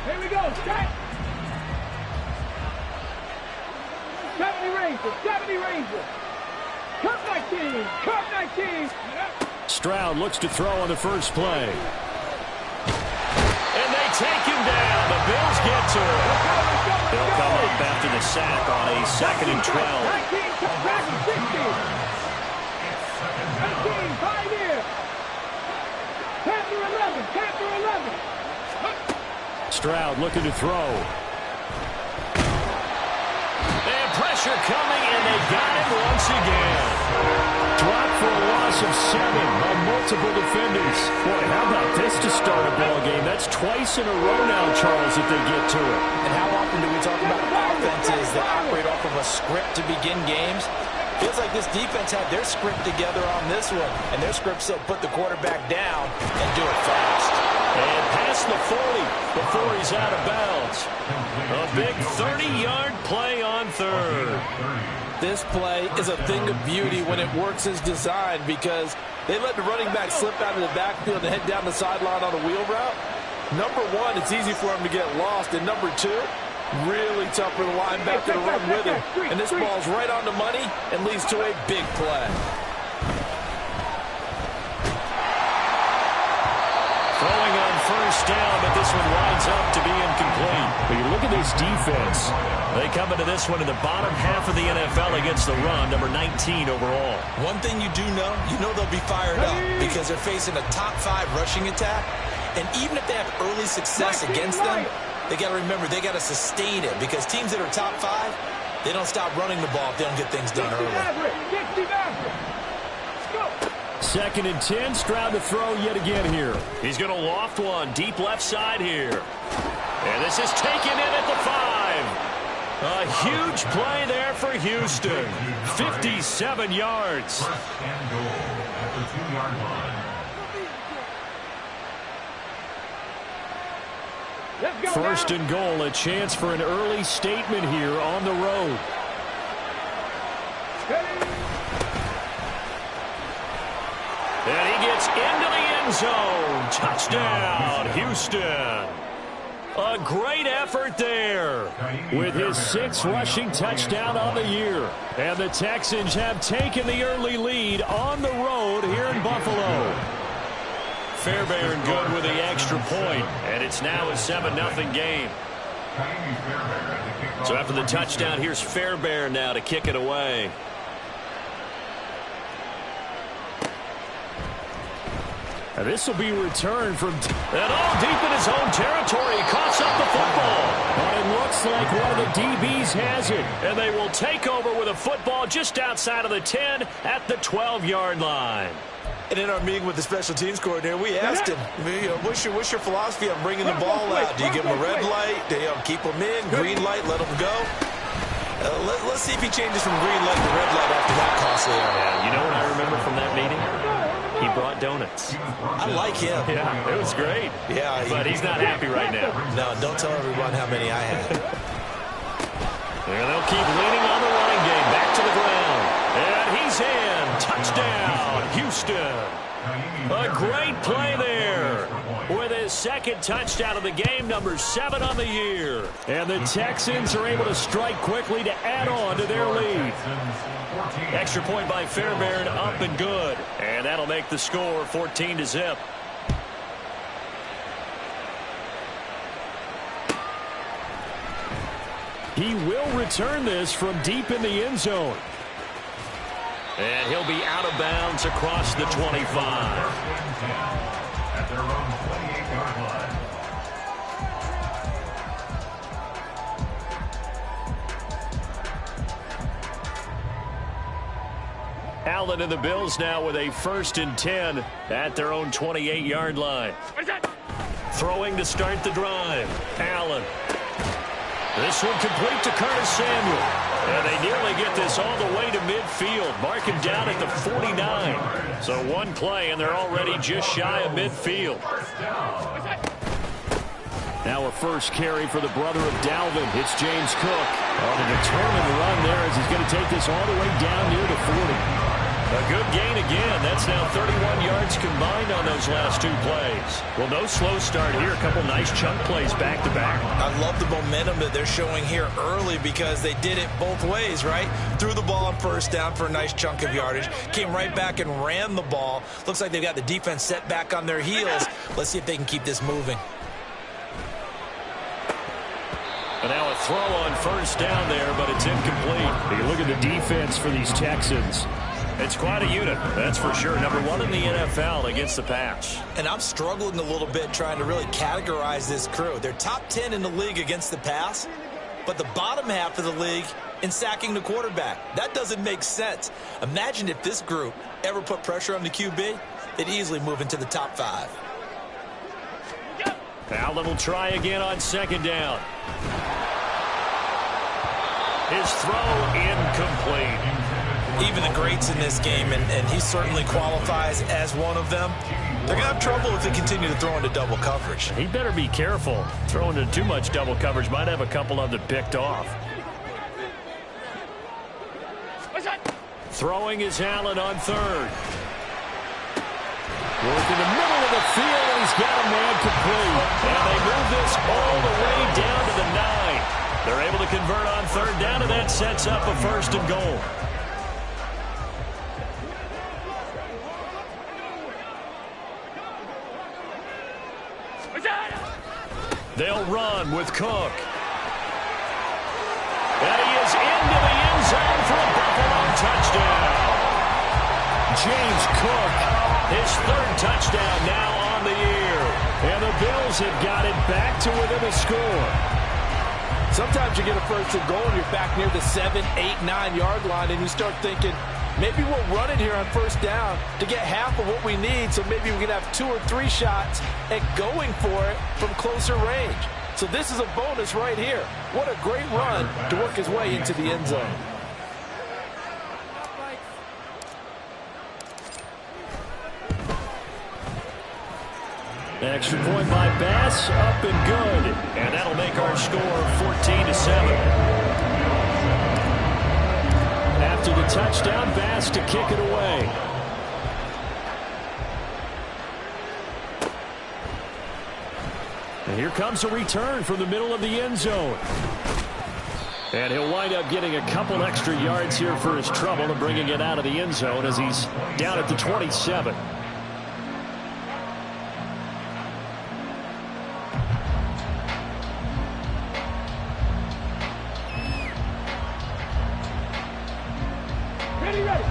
Here we go. Set. 70 Rangers. 70 Rangers. Cup 19. Cup 19. Stroud looks to throw on the first play. And they take him down. The Bills get to him. They'll come up after the sack on a 2nd and 12. 19, 5 here. Panther 11. Panther 11. Stroud looking to throw. And pressure coming, and they got him once again. Dropped for a loss of 7 on multiple defenders. Boy, how about this to start a ball game? That's twice in a row now, Charles, if they get to it. And how often do we talk about offenses that operate off of a script to begin games? Feels like this defense had their script together on this one, and their script said put the quarterback down and do it fast. And past the 40 before he's out of bounds. A big 30-yard play on third. This play is a thing of beauty when it works as designed because they let the running back slip out of the backfield and head down the sideline on a wheel route. Number one, it's easy for him to get lost. And number two, really tough for the linebacker to run with him. And this ball's right on the money and leads to a big play. Throwing on first down, but this one winds up to be incomplete. But you look at this defense. They come into this one in the bottom half of the NFL against the run, number 19 overall. One thing you do know, they'll be fired up because they're facing a top 5 rushing attack. And even if they have early success against them, they got to remember they got to sustain it because teams that are top 5, they don't stop running the ball if they don't get things done early. 2nd and 10, Stroud to throw yet again here. He's going to loft one deep left side here. And this is taken in at the 5. A huge play there for Houston. 57 yards. First and goal at the 2-yard line. First and goal, a chance for an early statement here on the road. And he gets into the end zone. Touchdown, Houston. A great effort there with his 6th rushing touchdown on the year. And the Texans have taken the early lead on the road here in Buffalo. Fairbairn good with the extra point, and it's now a 7-0 game. So after the touchdown, here's Fairbairn now to kick it away. And this will be returned from and all deep in his own territory. He coughs up the football. But it looks like one of the DBs has it. And they will take over with a football just outside of the 10 at the 12-yard line. And in our meeting with the special teams coordinator, we asked him, what's your philosophy on bringing the ball out? Do you give him a red light? Do you keep him in? Green light, let him go? Let's see if he changes from green light to red light after that costly error. Yeah, you know what I remember from that meeting? He brought donuts. I like him. Yeah, it was great. Yeah, but he's not happy right now. No, don't tell everyone how many I had. And they'll keep leaning on the running game. Back to the ground. And he's in. Touchdown, Houston. A great play there with his 2nd touchdown of the game, number 7 on the year. And the Texans are able to strike quickly to add on to their lead. Extra point by Fairbairn, up and good. And that'll make the score 14-0. He will return this from deep in the end zone. And he'll be out of bounds across the 25. At their own 28-yard line. Allen and the Bills now with a 1st and 10 at their own 28-yard line. Throwing to start the drive. Allen. This one complete to Curtis Samuel. And they nearly get this all the way to midfield. Mark him down at the 49. So one play, and they're already just shy of midfield. Now a first carry for the brother of Dalvin. It's James Cook on a determined run there as he's going to take this all the way down near the 40. A good gain again. That's now 31 yards combined on those last 2 plays. Well, no slow start here. A couple nice chunk plays back to back. I love the momentum that they're showing here early because they did it both ways, right? Threw the ball on first down for a nice chunk of yardage. Came right back and ran the ball. Looks like they've got the defense set back on their heels. Let's see if they can keep this moving. And now a throw on first down there, but it's incomplete. You look at the defense for these Texans. It's quite a unit, that's for sure. Number 1 in the NFL against the pass. And I'm struggling a little bit trying to really categorize this crew. They're top 10 in the league against the pass, but the bottom half of the league in sacking the quarterback. That doesn't make sense. Imagine if this group ever put pressure on the QB, they'd easily move into the top 5. Allen will try again on second down. His throw incomplete. Even the greats in this game, and he certainly qualifies as one of them, they're going to have trouble if they continue to throw into double coverage. He better be careful. Throwing into too much double coverage might have a couple of them picked off. Throwing is Allen on third. Work in the middle of the field, and he's got a man complete. And they move this all the way down to the 9. They're able to convert on third down, and that sets up a 1st and goal. They'll run with Cook. And he is into the end zone for a Buffalo touchdown. James Cook, his 3rd touchdown now on the year. And the Bills have got it back to within a score. Sometimes you get a 1st and goal and you're back near the 7, 8, 9 yard line and you start thinking, maybe we'll run it here on 1st down to get half of what we need, so maybe we can have 2 or 3 shots at going for it from closer range. So this is a bonus right here. What a great run to work his way into the end zone. Extra point by Bass, up and good. And that'll make our score 14-7. After the touchdown, Bass to kick it away. And here comes a return from the middle of the end zone. And he'll wind up getting a couple extra yards here for his trouble and bringing it out of the end zone as he's down at the 27.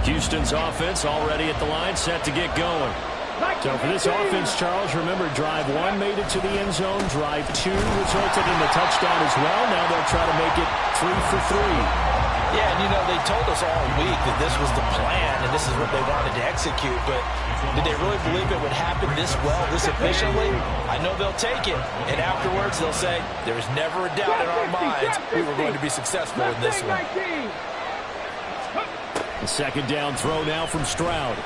Houston's offense already at the line, set to get going. So for this offense, Charles, remember, drive 1 made it to the end zone. Drive 2 resulted in the touchdown as well. Now they'll try to make it 3 for 3. Yeah, and you know, they told us all week that this was the plan and this is what they wanted to execute, but did they really believe it would happen this well, this efficiently? I know they'll take it, and afterwards they'll say, there was never a doubt in our minds we were going to be successful in this one. The second down throw now from Stroud.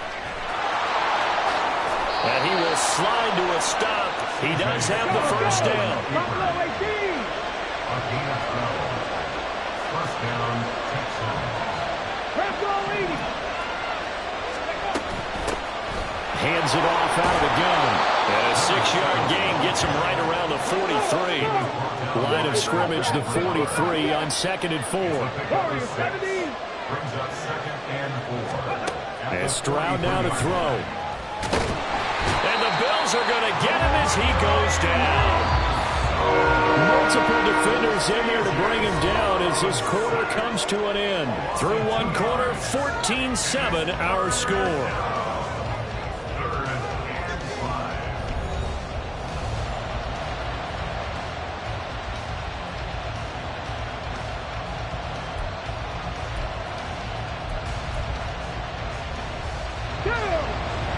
And he will slide to a stop. He does have the 1st down. First down, Hands it off out of the gun. And a 6-yard gain gets him right around the 43. Line of scrimmage, the 43 on 2nd and 4. brings up 2nd and 4. And Stroud now to throw. And the Bills are going to get him as he goes down. Multiple defenders in there to bring him down as this quarter comes to an end. Through one quarter, 14-7 our score.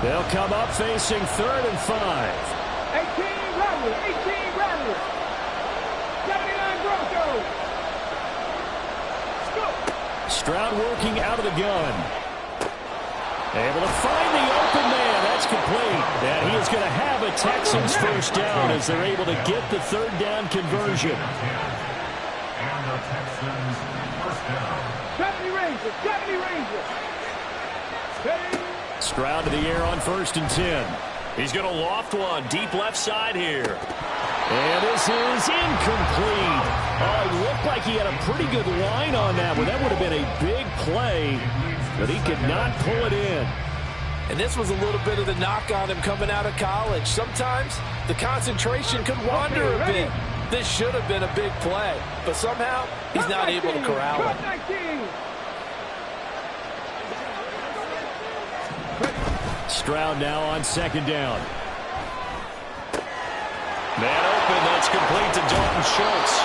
They'll come up facing 3rd and 5. 18 Rattler, 18 Rattler. 79 Broncos. Stroud working out of the gun. Able to find the open man. That's complete. And he is going to have a Texans 1st down as they're able to get the 3rd down conversion. And the Texans 1st down. 70 Rangers, 70 Rangers. Stroud to the air on 1st and 10. He's going to loft one deep left side here. And this is incomplete. Oh, it looked like he had a pretty good line on that one. That would have been a big play, but he could not pull it in. And this was a little bit of the knock on him coming out of college. Sometimes the concentration could wander a bit. This should have been a big play, but somehow he's not able to corral it. Stroud now on 2nd down. Man open, that's complete to Dalton Schultz.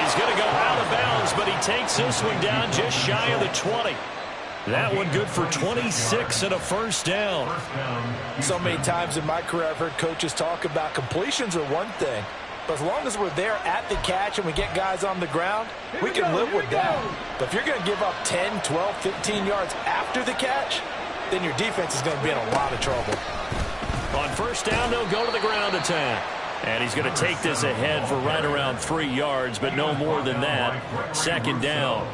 He's going to go out of bounds, but he takes this one down just shy of the 20. That one good for 26 and a 1st down. So many times in my career I've heard coaches talk about completions are one thing, but as long as we're there at the catch and we get guys on the ground, we can live with that. But if you're going to give up 10, 12, 15 yards after the catch, then your defense is going to be in a lot of trouble. On 1st down, they'll go to the ground attack. And he's going to take this ahead for right around 3 yards, but no more than that. 2nd down.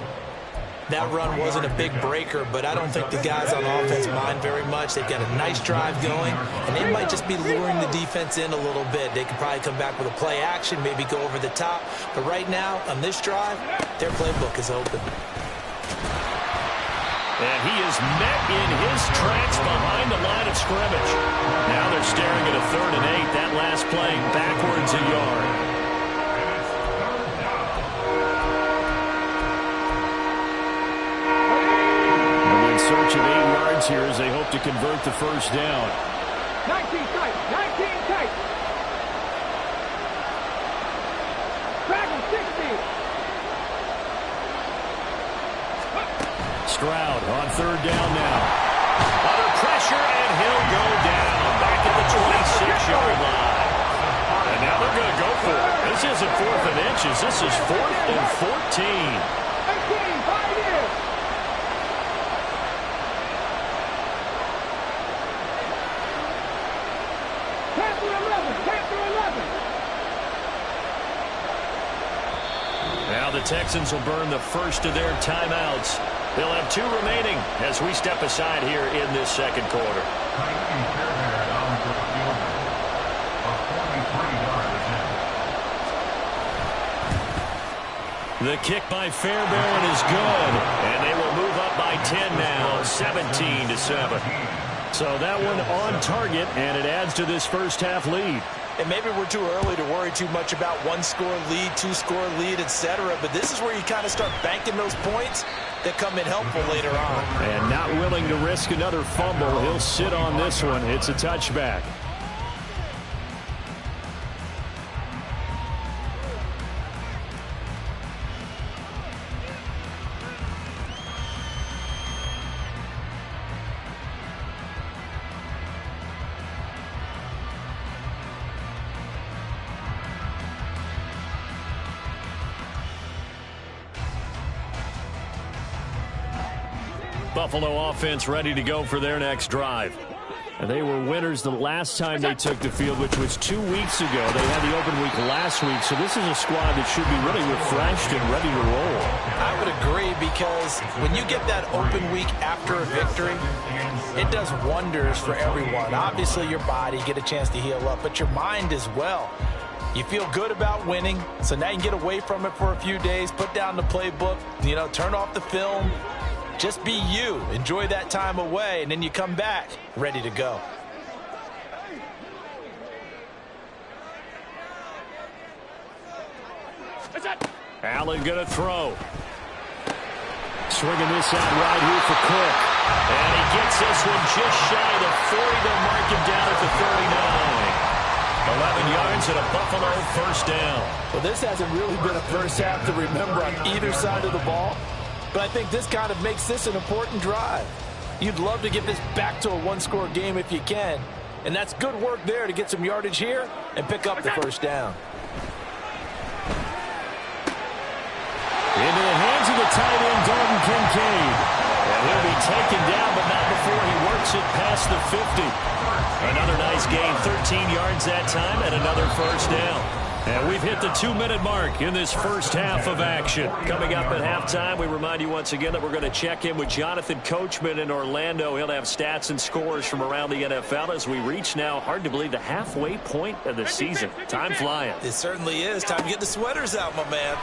That run wasn't a big breaker, but I don't think the guys on offense mind very much. They've got a nice drive going, and they might just be luring the defense in a little bit. They could probably come back with a play action, maybe go over the top. But right now, on this drive, their playbook is open. And he is met in his tracks behind the line of scrimmage. Now they're staring at a 3rd and 8. That last play backwards a yard. And in search of 8 yards here as they hope to convert the 1st down. 19 tight, 19 tight. Back at 60. Stroud on 3rd down now. Under pressure, and he'll go down back at the 26-yard line. And now they're going to go for it. This isn't 4th and inches. This is 4th and 14. 18, 5 years. Panther 11, Panther 11. Now the Texans will burn the first of their timeouts. They'll have 2 remaining as we step aside here in this 2nd quarter. The kick by Fairbairn is good, and they will move up by 10 now, 17-7. So that one on target, and it adds to this first half lead. And maybe we're too early to worry too much about 1-score lead, 2-score lead, etc. But this is where you kind of start banking those points that come in helpful later on. And not willing to risk another fumble. He'll sit on this one. It's a touchback. Buffalo offense ready to go for their next drive. And they were winners the last time they took the field, which was 2 weeks ago. They had the open week last week, so this is a squad that should be really refreshed and ready to roll. I would agree, because when you get that open week after a victory, it does wonders for everyone. Obviously, your body, get a chance to heal up, but your mind as well. You feel good about winning, so now you can get away from it for a few days, put down the playbook, turn off the film. Just be you. Enjoy that time away, and then you come back ready to go. Allen going to throw. Swinging this out right here for Cook. And he gets this one just shy of the 40. They'll mark him down at the 39. 11 yards and a Buffalo 1st down. Well, this hasn't really been a first half to remember on either side of the ball. But I think this kind of makes this an important drive. You'd love to get this back to a 1-score game if you can. And that's good work there to get some yardage here and pick up the 1st down. Into the hands of the tight end, Dalton Kincaid. And he'll be taken down, but not before he works it past the 50. Another nice gain, 13 yards that time, and another 1st down. And we've hit the 2-minute mark in this first half of action. Coming up at halftime, we remind you once again that we're going to check in with Jonathan Coachman in Orlando. He'll have stats and scores from around the NFL as we reach now, hard to believe, the halfway point of the season. Time flying. It certainly is. Time to get the sweaters out, my man.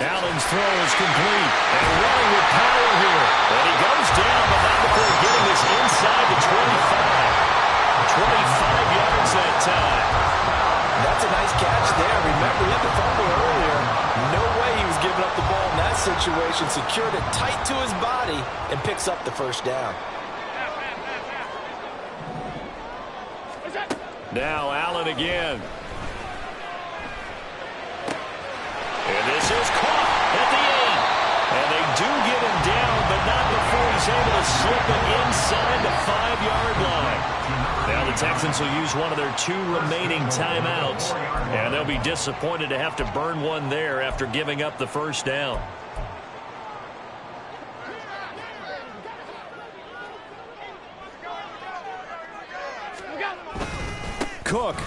Allen's throw is complete. And running with power here. And he goes down, but not before getting this inside the 25. 25 yards that time. That's a nice catch there. Remember, he had the fumble earlier. No way he was giving up the ball in that situation. Secured it tight to his body and picks up the first down. Now Allen again. And this is caught at the 8. And they do get him down, but not before he's able to slip it inside the 5-yard line. Now the Texans will use one of their 2 remaining timeouts, and they'll be disappointed to have to burn one there after giving up the first down. Cook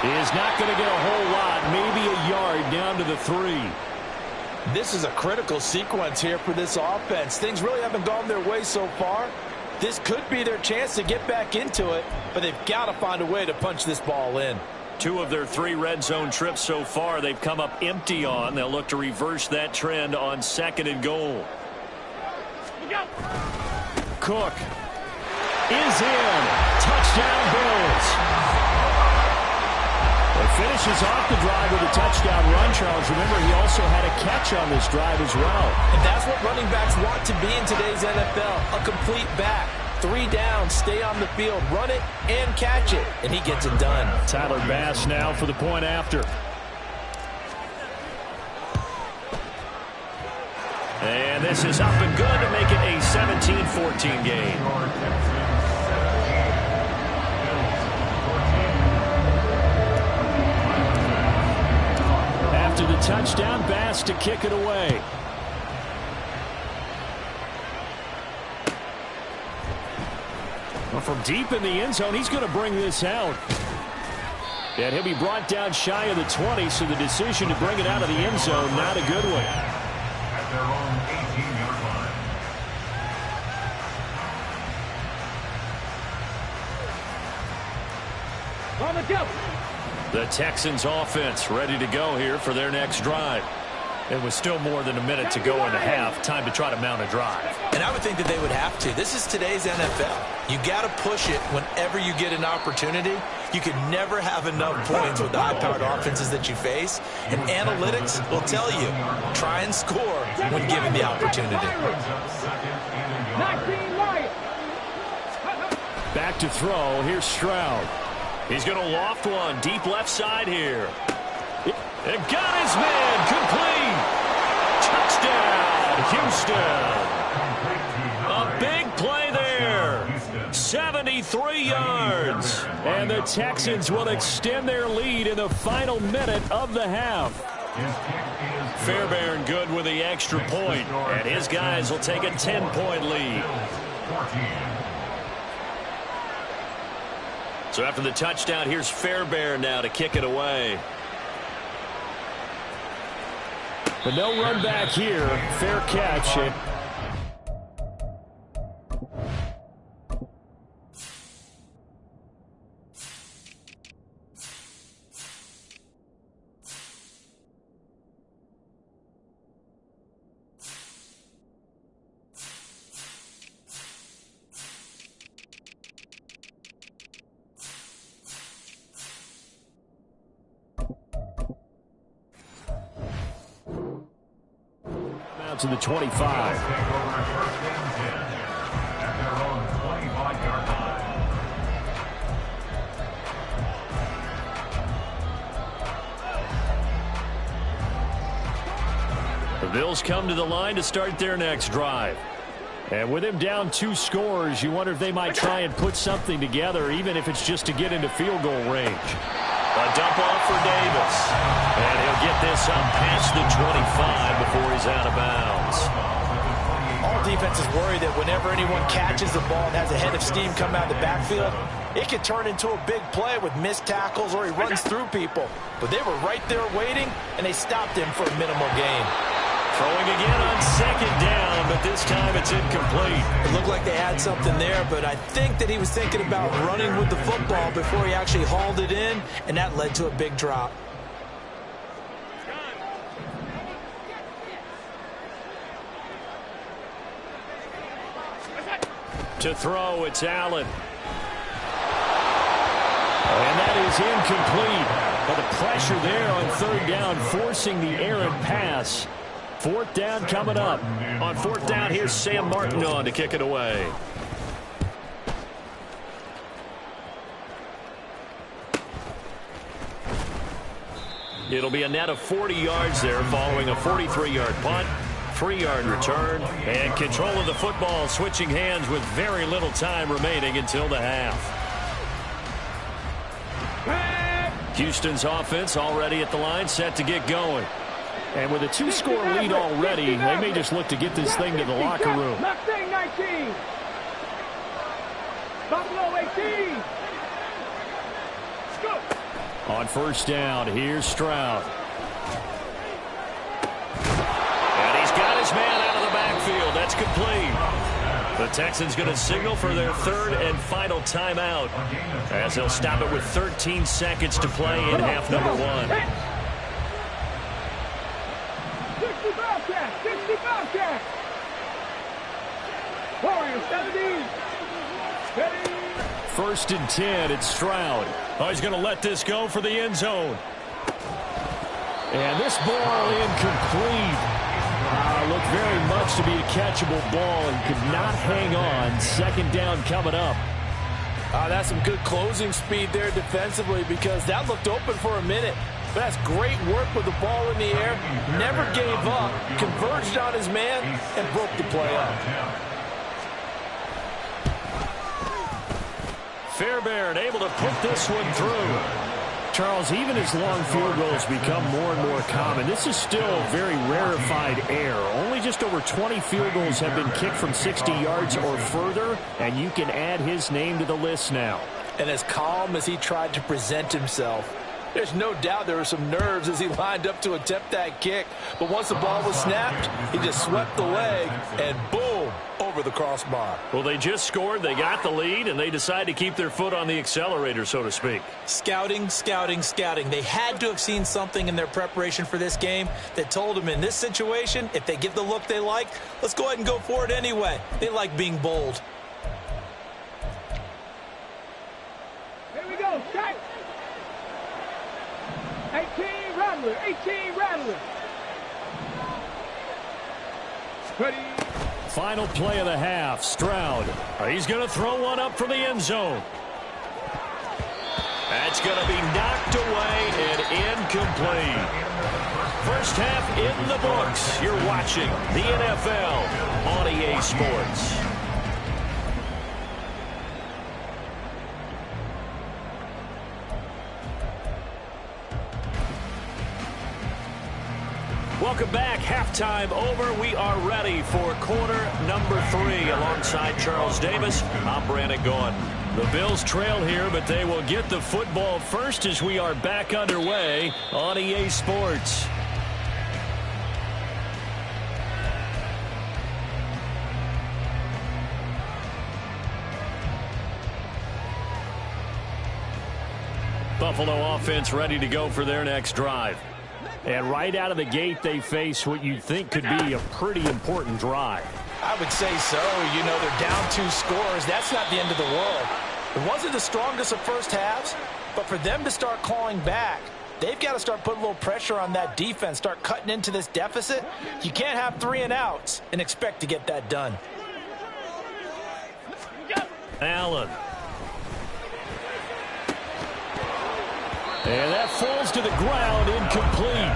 is not going to get a whole lot, maybe a yard down to the 3. This is a critical sequence here for this offense. Things really haven't gone their way so far. This could be their chance to get back into it, but they've got to find a way to punch this ball in. 2 of their 3 red zone trips so far they've come up empty on. They'll look to reverse that trend on 2nd and goal. Cook is in. Touchdown Bills. It finishes off the drive with a touchdown run, Charles. Remember, he also had a catch on this drive as well. And that's what running backs want to be in today's NFL, a complete back. 3 down, stay on the field, run it, and catch it. And he gets it done. Tyler Bass now for the point after. And this is up and good to make it a 17-14 game. After the touchdown, Bass to kick it away. Well, from deep in the end zone, he's going to bring this out. And he'll be brought down shy of the 20, so the decision to bring it out of the end zone, not a good one. At their own 18-yard line. On the jump. The Texans offense ready to go here for their next drive. It was still more than a minute to go in the half. Time to try to mount a drive. And I would think that they would have to. This is today's NFL. You got to push it whenever you get an opportunity. You can never have enough points with the high-powered offenses that you face. And analytics will tell you, try and score when given the opportunity. 19 Lions. Back to throw. Here's Stroud. He's going to loft one deep left side here. And got his man complete. Touchdown, Houston. A big play there. 73 yards. And the Texans will extend their lead in the final minute of the half. Fairbairn good with the extra point. And his guys will take a 10-point lead. So after the touchdown, here's Fairbairn now to kick it away. But no run back here. Fair catch. To the 25. The Bills come to the line to start their next drive. And with him down 2 scores, you wonder if they might try and put something together, even if it's just to get into field goal range. A dump off for Davis. And he'll get this up past the 25 before he's out of bounds. All defenses worry that whenever anyone catches the ball and has a head of steam come out of the backfield, It could turn into a big play with missed tackles or he runs through people. But they were right there waiting, and they stopped him for a minimal gain. Throwing again on second down, but this time it's incomplete. It looked like they had something there, but I think that he was thinking about running with the football before he actually hauled it in, and that led to a big drop. To throw, it's Allen. And that is incomplete. But the pressure there on third down, forcing the errant pass. Fourth down coming up. On fourth down, here's Sam Martin on to kick it away. It'll be a net of 40 yards there following a 43-yard punt. 3-yard return, and control of the football switching hands with very little time remaining until the half. Houston's offense already at the line, set to get going. And with a 2-score lead already, they may just look to get this thing to the locker room. Mustang 19. Buffalo 18. On first down, here's Stroud. Got his man out of the backfield. That's complete. The Texans going to signal for their third and final timeout as they'll stop it with 13 seconds to play in half number one. 60 Bobcats. 60 Bobcats. Warriors 70. First and 10. It's Stroud. Oh, he's going to let this go for the end zone. And this ball incomplete. Looked very much to be a catchable ball and could not hang on. Second down coming up. That's some good closing speed there defensively because that looked open for a minute. But that's great work with the ball in the air. Never gave up, converged on his man, and broke the play up. Fairbairn able to put this one through. Charles, even as long field goals become more and more common, this is still very rarefied air. Only just over 20 field goals have been kicked from 60 yards or further, and you can add his name to the list now. And as calm as he tried to present himself, there's no doubt there were some nerves as he lined up to attempt that kick. But once the ball was snapped, he just swept the leg, and boom, over the crossbar. Well, they just scored, they got the lead, and they decide to keep their foot on the accelerator, so to speak. Scouting, scouting, scouting. They had to have seen something in their preparation for this game that told them in this situation, if they get the look they like, let's go ahead and go for it anyway. They like being bold. Here we go, strike. 18 Rattler, 18 Rattler. Ready. Final play of the half, Stroud. He's going to throw one up for the end zone. That's going to be knocked away and incomplete. First half in the books. You're watching the NFL on EA Sports. Welcome back. Halftime over. We are ready for quarter number 3 alongside Charles Davis. I'm Brandon Gaughan. The Bills trail here, but they will get the football first as we are back underway on EA Sports. Buffalo offense ready to go for their next drive. And right out of the gate, they face what you'd think could be a pretty important drive. I would say so. You know, they're down 2 scores. That's not the end of the world. It wasn't the strongest of first halves, but for them to start clawing back, they've got to start putting a little pressure on that defense, start cutting into this deficit. You can't have 3 and outs and expect to get that done. Allen. And that falls to the ground, incomplete.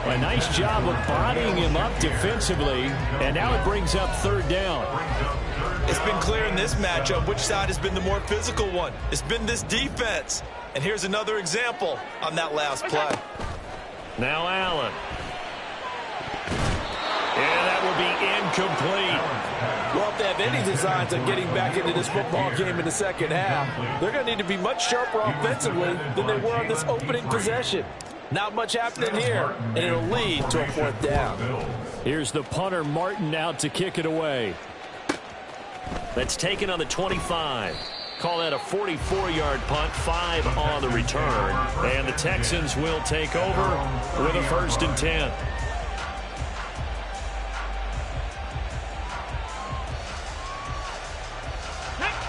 A nice job of bodying him up defensively, and now it brings up third down. It's been clear in this matchup which side has been the more physical one. It's been this defense. And here's another example on that last play. Now Allen. And that will be incomplete. Well, if they have any designs on getting back into this football game in the second half. They're going to need to be much sharper offensively than they were on this opening possession. Not much happening here, and it'll lead to a 4th down. Here's the punter, Martin, out to kick it away. That's taken on the 25. Call that a 44-yard punt, 5 on the return. And the Texans will take over with a 1st and 10.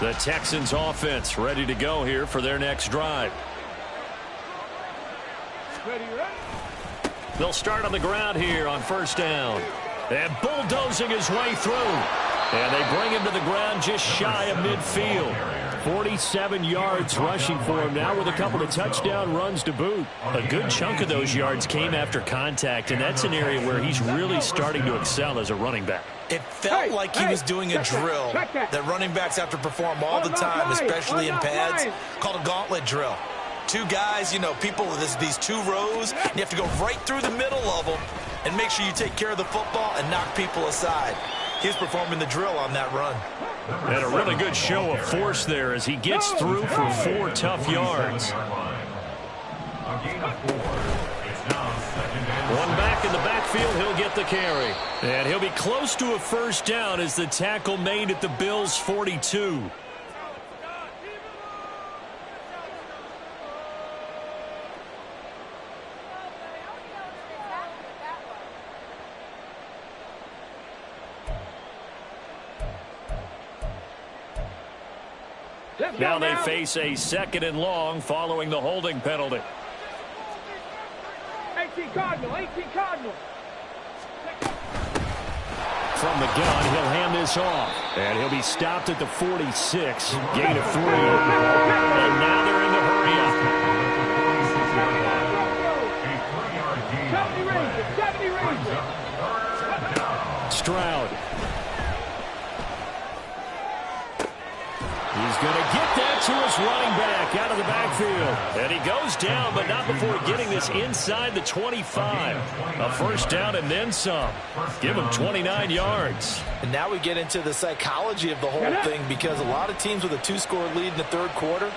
The Texans offense ready to go here for their next drive. Ready, ready. They'll start on the ground here on 1st down. And bulldozing his way through. And they bring him to the ground just shy of midfield. 47 yards rushing for him now with a couple of touchdown runs to boot. A good chunk of those yards came after contact, and that's an area where he's really starting to excel as a running back. It felt like he was doing a drill that running backs have to perform all the time, especially in pads, called a gauntlet drill. 2 guys, you know, people with these 2 rows, and you have to go right through the middle of them and make sure you take care of the football and knock people aside. He's performing the drill on that run. And a really good show of force there as he gets through for 4 tough yards. One back in the backfield, he'll get the carry. And he'll be close to a 1st down as the tackle made at the Bills' 42. Now they face a 2nd and long following the holding penalty. 18 Cardinal, 18 Cardinal. From the gun, he'll hand this off. And he'll be stopped at the 46. Gain of 3. And now they're in the hurry up. 70 Rangers. Stroud. He's going to get that to his running back out of the backfield. And he goes down, but not before getting this inside the 25. A 1st down and then some. Give him 29 yards. And now we get into the psychology of the whole thing, because a lot of teams with a 2-score lead in the 3rd quarter,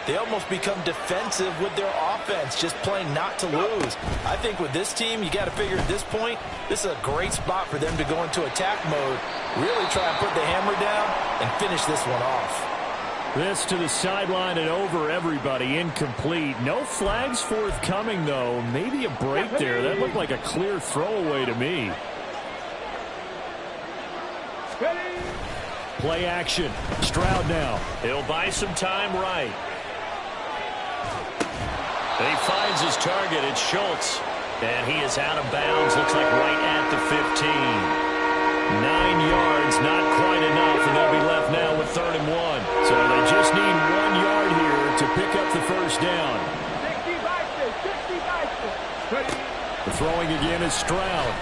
they almost become defensive with their offense, just playing not to lose. I think with this team, you got to figure at this point, this is a great spot for them to go into attack mode, really try and put the hammer down and finish this one off. This to the sideline and over everybody. Incomplete. No flags forthcoming, though. Maybe a break there. That looked like a clear throwaway to me. Play action. Stroud now. He'll buy some time right. He finds his target. It's Schultz. And he is out of bounds. Looks like right at the 15. 9 yards, not quite enough, and they'll be left now with 3rd and 1. So they just need 1 yard here to pick up the 1st down. The throwing again is Stroud.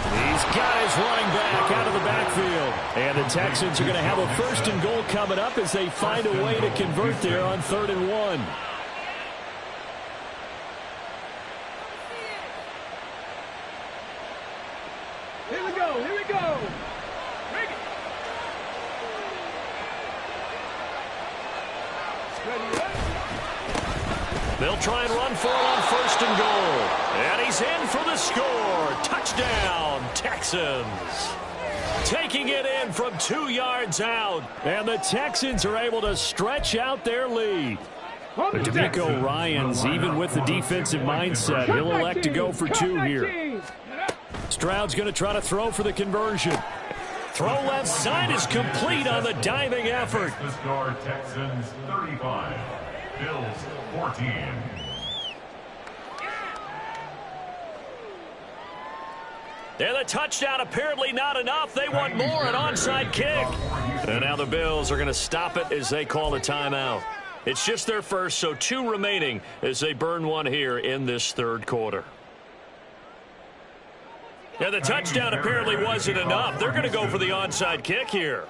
He's got his running back out of the backfield. And the Texans are going to have a 1st and goal coming up as they find a way to convert there on 3rd and 1. Here we go, here we go. Bring it. Ready, ready. They'll try and run for it on 1st and goal. And he's in for the score. Touchdown, Texans. Taking it in from 2 yards out. And the Texans are able to stretch out their lead. But DeMeco Ryans, even with the defensive mindset, he'll elect to go for 2 here. Stroud's going to try to throw for the conversion. Throw left side is complete on the diving effort. The score, Texans 35, Bills 14. And the touchdown apparently not enough. They want more, an onside kick. And now the Bills are going to stop it as they call a timeout. It's just their first, so 2 remaining as they burn 1 here in this 3rd quarter. And the touchdown apparently wasn't enough. They're going to go for the onside kick here.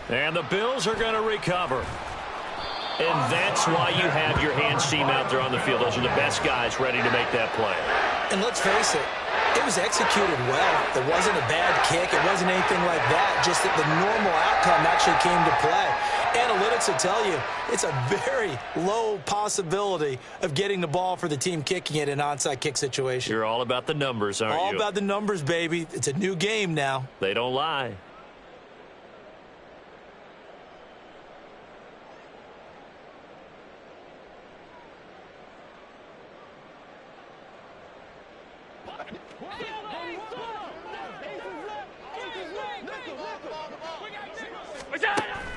And the Bills are going to recover. And that's why you have your hands team out there on the field. Those are the best guys ready to make that play. And let's face it, it was executed well. It wasn't a bad kick. It wasn't anything like that. Just that the normal outcome actually came to play. Analytics will tell you it's a very low possibility of getting the ball for the team kicking it in an onside kick situation. You're all about the numbers, aren't you? All about the numbers, baby. It's a new game now. They don't lie.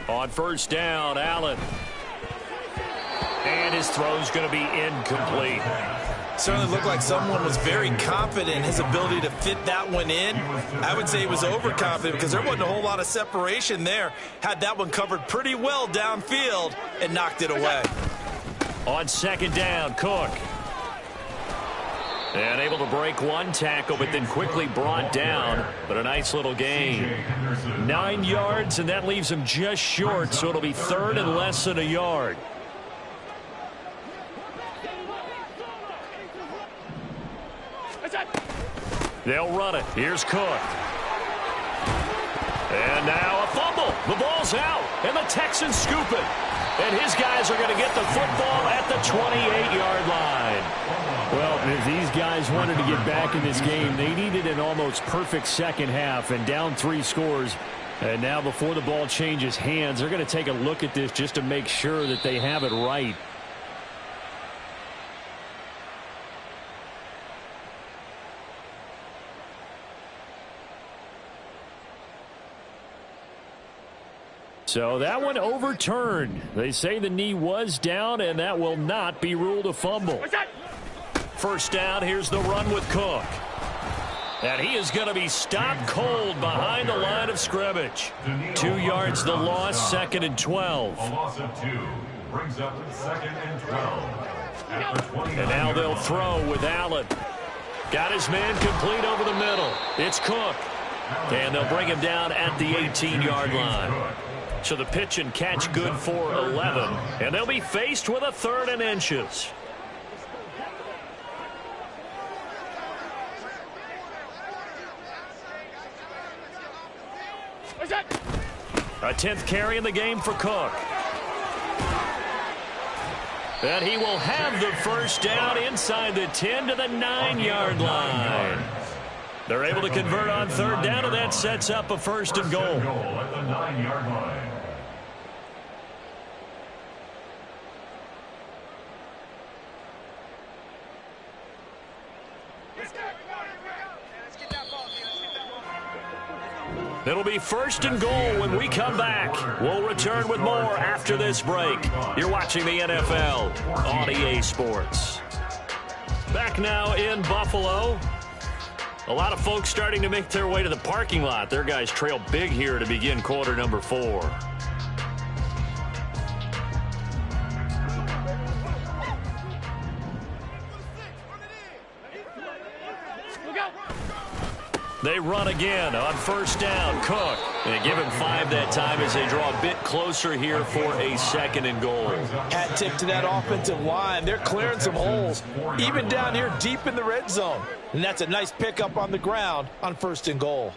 On first down, Allen. And his throw's going to be incomplete. Certainly looked like someone was very confident in his ability to fit that one in. I would say he was overconfident because there wasn't a whole lot of separation there. Had that one covered pretty well downfield and knocked it away. On second down, Cook. And able to break one tackle, but then quickly brought down. But a nice little gain. 9 yards, and that leaves him just short, so it'll be third and less than a yard. They'll run it. Here's Cook. And now a fumble. The ball's out, and the Texans scoop it. And his guys are going to get the football at the 28-yard line. Well, if these guys wanted to get back in this game, they needed an almost perfect second half and down 3 scores. And now before the ball changes hands, they're going to take a look at this just to make sure that they have it right. So that one overturned. They say the knee was down, and that will not be ruled a fumble. First down, here's the run with Cook. And he is going to be stopped cold behind the line of scrimmage. 2 yards the loss, 2nd and 12. A loss of 2 brings up 2nd and 12. And now they'll throw with Allen. Got his man complete over the middle. It's Cook. And they'll bring him down at the 18-yard line. So the pitch and catch good for 11. And they'll be faced with a 3rd and inches. A 10th carry in the game for Cook. And he will have the first down inside the 10 to the 9-yard line. They're able to convert on 3rd down, and that sets up a 1st and goal. At the 9-yard line. It'll be 1st and goal when we come back. We'll return with more after this break. You're watching the NFL on EA Sports. Back now in Buffalo. A lot of folks starting to make their way to the parking lot. Their guys trail big here to begin quarter number 4. They run again on first down. Cook. And they give him 5 that time as they draw a bit closer here for a 2nd and goal. Hat tip to that offensive line. They're clearing some holes, even down here deep in the red zone. And that's a nice pickup on the ground on 1st and goal.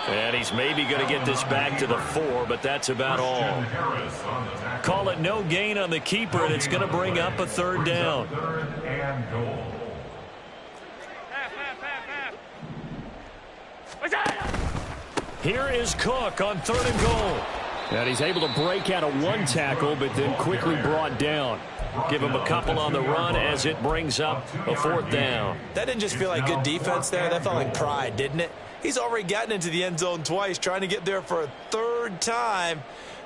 And he's maybe going to get this back to the 4, but that's about all. Call it no gain on the keeper, and it's going to bring up a 3rd down. Here is Cook on 3rd and goal. And he's able to break out of 1 tackle, but then quickly brought down. Give him a couple on the run as it brings up a 4th down. That didn't just feel like good defense there. That felt like pride, didn't it? He's already gotten into the end zone twice, trying to get there for a 3rd time.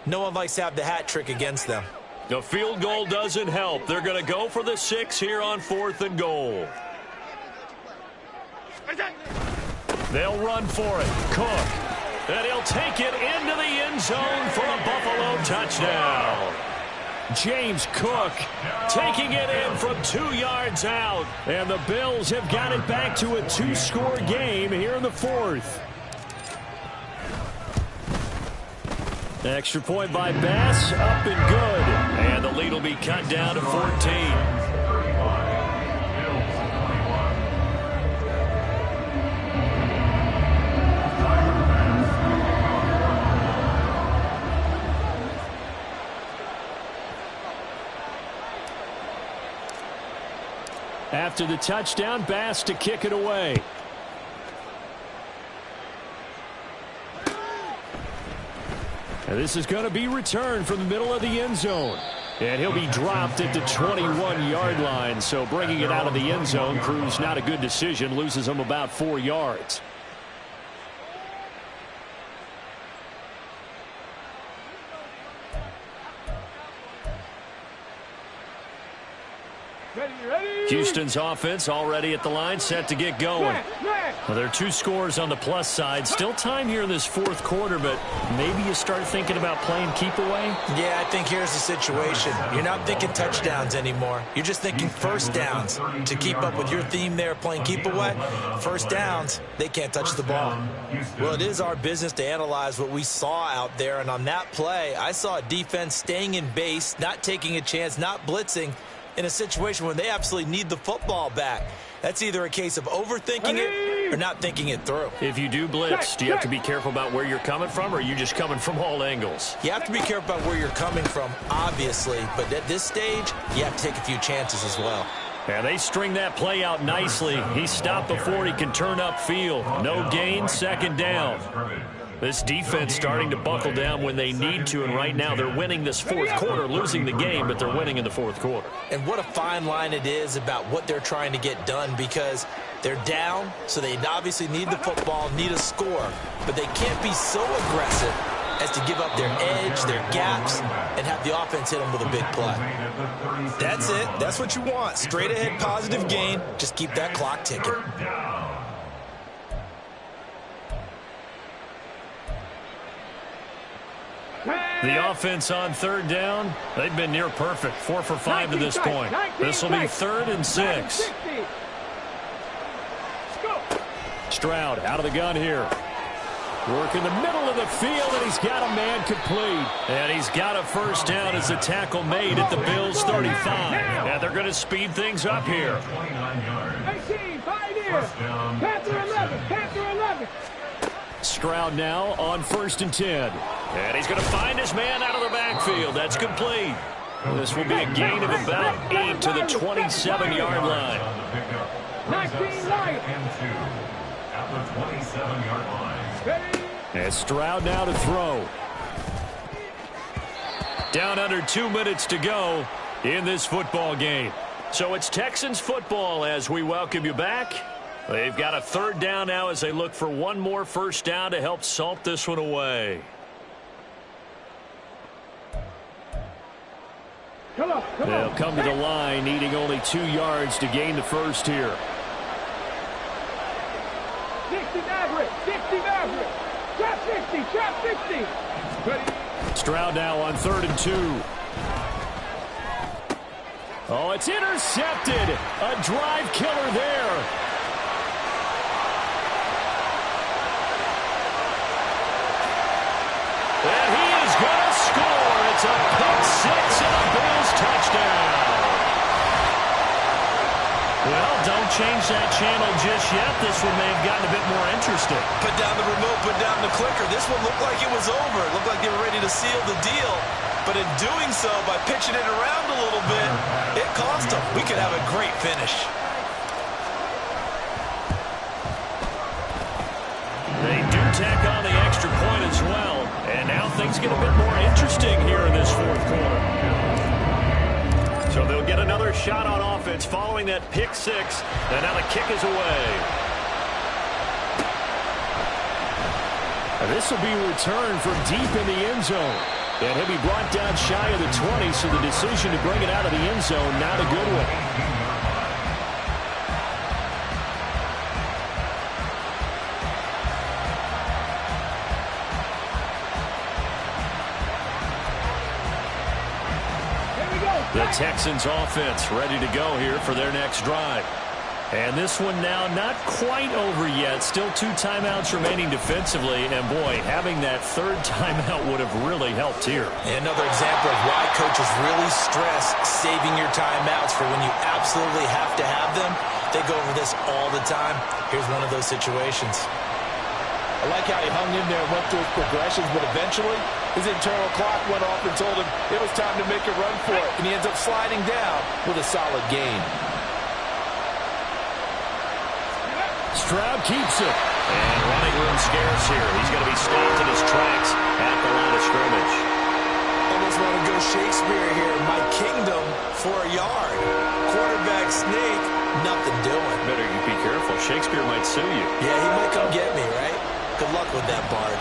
No one likes to have the hat trick against them. The field goal doesn't help. They're going to go for the 6 here on 4th and goal. They'll run for it. Cook. And he'll take it into the end zone for a Buffalo touchdown. James Cook taking it in from 2 yards out. And the Bills have got it back to a 2-score game here in the 4th. Extra point by Bass, up and good. And the lead will be cut down to 14. After the touchdown, Bass to kick it away. And this is going to be returned from the middle of the end zone. And he'll be dropped at the 21-yard line. So bringing it out of the end zone proves not a good decision. Loses him about 4 yards. Houston's offense already at the line, set to get going. Well, there are 2 scores on the plus side. Still time here in this fourth quarter, but maybe you start thinking about playing keep away? Yeah, I think here's the situation. You're not thinking touchdowns anymore. You're just thinking first downs. To keep up with your theme there, playing keep away, first downs, they can't touch the ball. Well, it is our business to analyze what we saw out there, and on that play, I saw a defense staying in base, not taking a chance, not blitzing, in a situation where they absolutely need the football back. That's either a case of overthinking it or not thinking it through. If you do blitz, do you have to be careful about where you're coming from, or are you just coming from all angles? You have to be careful about where you're coming from, obviously, but at this stage, you have to take a few chances as well. And they string that play out nicely. He stopped before he can turn upfield. No gain, second down. This defense starting to buckle down when they need to, and right now they're winning this fourth quarter, losing the game, but they're winning in the fourth quarter. And what a fine line it is about what they're trying to get done, because they're down, so they obviously need the football, need a score, but they can't be so aggressive as to give up their edge, their gaps, and have the offense hit them with a big play. That's it. That's what you want. Straight ahead, positive gain. Just keep that clock ticking. The offense on third down, they've been near perfect. 4 for 5 to this point. This will be 3rd and 6. Stroud out of the gun here. Work in the middle of the field, and he's got a man complete. And he's got a first down as the tackle made at the Bills' 35. And they're going to speed things up here. 18, 5 here. Panther 11, Panther 11. Stroud now on 1st and 10. And he's going to find his man out of the backfield. That's complete. This will be a gain of about 8 to the 27-yard line. 19 right. At the 27-yard line. And Stroud now to throw. Down under 2 minutes to go in this football game. So it's Texans football as we welcome you back. They've got a 3rd down now as they look for one more first down to help salt this one away. They'll come to the line, needing only 2 yards to gain the first here. 60 Maverick, 60 Maverick. Trap 60, Stroud now on 3rd and 2. Oh, it's intercepted. A drive killer there. And he is going to score. It's a pick 6 and a Bills touchdown. Well, don't change that channel just yet. This one may have gotten a bit more interesting. Put down the remote, put down the clicker. This one looked like it was over. It looked like they were ready to seal the deal. But in doing so, by pitching it around a little bit, it cost them. We could have a great finish. They do tack on the extra point as well. And now things get a bit more interesting here in this fourth quarter. So they'll get another shot on offense following that pick 6. And now the kick is away. And this will be returned from deep in the end zone. And he'll be brought down shy of the 20, so the decision to bring it out of the end zone, not a good one. The Texans offense ready to go here for their next drive. And this one now not quite over yet. Still 2 timeouts remaining defensively. And, boy, having that 3rd timeout would have really helped here. And another example of why coaches really stress saving your timeouts for when you absolutely have to have them. They go over this all the time. Here's one of those situations. I like how he hung in there and went through his progressions, but eventually his internal clock went off and told him it was time to make a run for it. And he ends up sliding down with a solid gain. Stroud keeps it. And running room scarce here. He's going to be stopped in his tracks at the line of scrimmage. Almost want to go Shakespeare here. My kingdom for a yard. Quarterback sneak, nothing doing. Better you be careful. Shakespeare might sue you. Yeah, he might come get me, right? Good luck with that, Bard.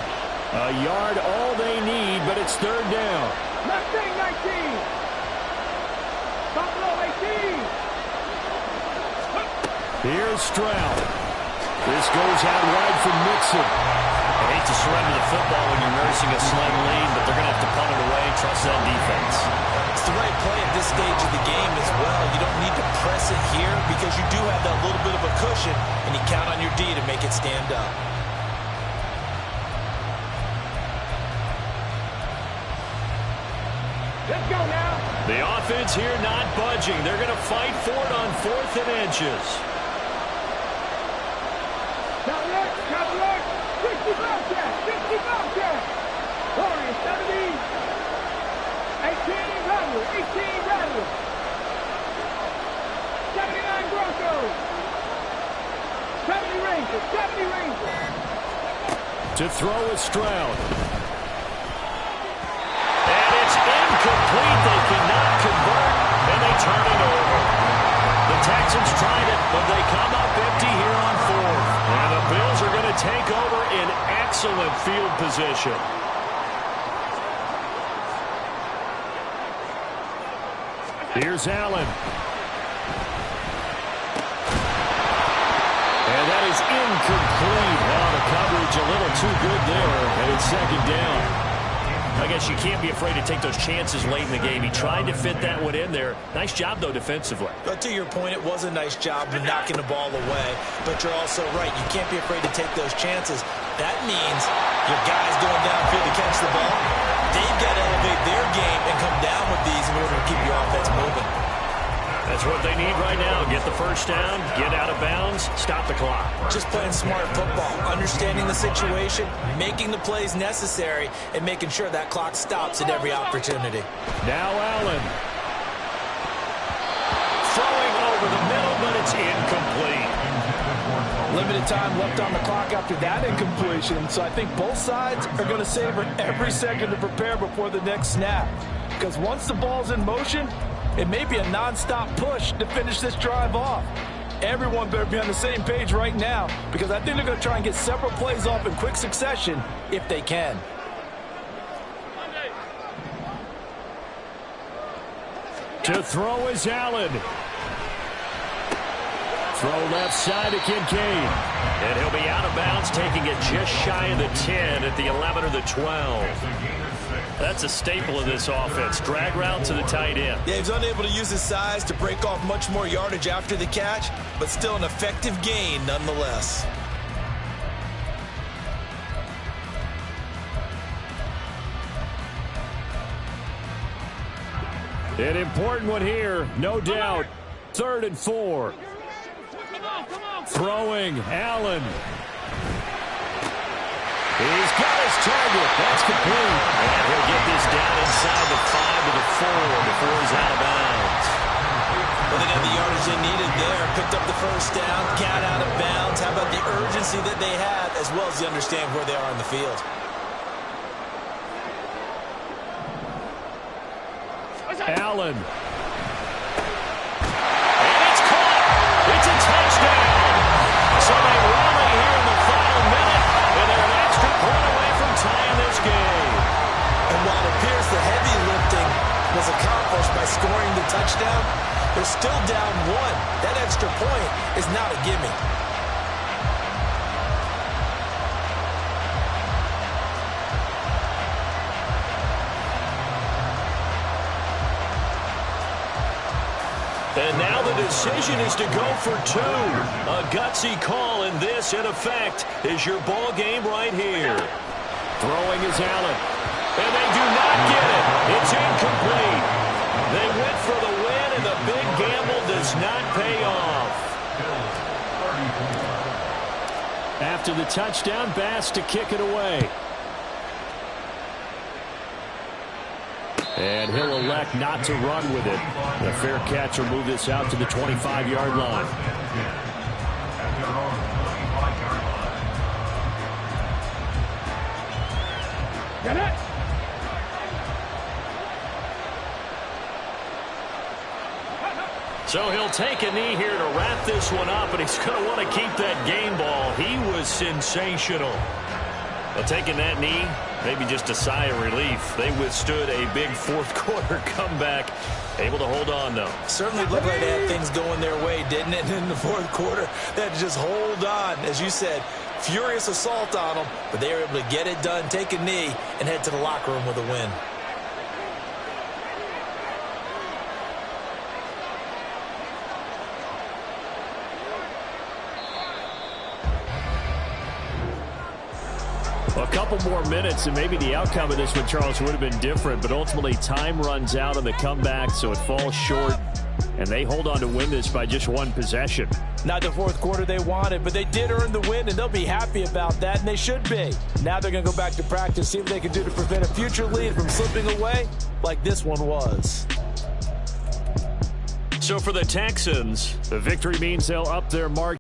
A yard all they need, but it's 3rd down. Mustang 19. Buffalo 18. Here's Stroud. This goes out wide for Mixon. I hate to surrender the football when you're nursing a slim lead, but they're going to have to punt it away. Trust that defense. It's the right play at this stage of the game as well. You don't need to press it here because you do have that little bit of a cushion, and you count on your D to make it stand up. Let's go now. The offense here not budging. They're going to fight for it on 4th and inches. Cadillac, 60 Bobcat, 60 Bobcat. Warriors 70, 18 Rattler, 18 Rattler. 79 Broncos, 70 Rangers, 70 Rangers. To throw is Stroud. And it's incomplete. They cannot convert, and they turn it over. The Texans tried it, but they come up empty here on 4th. And the Bills are going to take over in excellent field position. Here's Allen. And that is incomplete. Well, the coverage a little too good there, and it's 2nd down. I guess you can't be afraid to take those chances late in the game. He tried to fit that one in there. Nice job, though, defensively. But to your point, it was a nice job of knocking the ball away. But you're also right. You can't be afraid to take those chances. That means your guys going downfield to catch the ball, they've got to elevate their game and come down with these in order to keep your offense moving. That's what they need right now. Get the 1st down, get out of bounds, stop the clock. Just playing smart football, understanding the situation, making the plays necessary, and making sure that clock stops at every opportunity. Now Allen. Throwing over the middle, but it's incomplete. Limited time left on the clock after that incompletion, so I think both sides are going to savor every second to prepare before the next snap. Because once the ball's in motion, it may be a non-stop push to finish this drive off. Everyone better be on the same page right now because I think they're going to try and get several plays off in quick succession if they can. To throw is Allen. Throw left side to Kincaid. And he'll be out of bounds, taking it just shy of the 10 at the 11 or the 12. That's a staple of this offense. Drag route to the tight end. Yeah, he's unable to use his size to break off much more yardage after the catch, but still an effective gain nonetheless. An important one here, no doubt. 3rd and 4. Throwing, Allen. He's got his target. That's complete. And he'll get this down inside the 5 to the 4 before he's out of bounds. Well, they got the yardage they needed there. Picked up the 1st down, got out of bounds. How about the urgency that they have, as well as they understand where they are on the field? Allen. And it's caught. It's a touchdown. So they rally here in the final minute, and they're an extra point away from tying this game. And while it appears the heavy lifting was accomplished by scoring the touchdown, they're still down 1. That extra point is not a gimme. And now the decision is to go for two. A gutsy call, and this, in effect, is your ball game right here. Throwing is Allen. And they do not get it. It's incomplete. They went for the win, and the big gamble does not pay off. After the touchdown, Bass to kick it away. And he'll elect not to run with it. The fair catch will move this out to the 25-yard line. Get it. So he'll take a knee here to wrap this one up, and he's going to want to keep that game ball. He was sensational. Well, taking that knee, maybe just a sigh of relief. They withstood a big fourth-quarter comeback. Able to hold on, though. Certainly looked like they had things going their way, didn't it? In the fourth quarter, they had to just hold on. As you said, furious assault on them, but they were able to get it done, take a knee, and head to the locker room with a win. A couple more minutes, and maybe the outcome of this one, Charles, would have been different. But ultimately, time runs out on the comeback, so it falls short. And they hold on to win this by just one possession. Not the fourth quarter they wanted, but they did earn the win, and they'll be happy about that, and they should be. Now they're going to go back to practice, see what they can do to prevent a future lead from slipping away like this one was. So for the Texans, the victory means they'll up their mark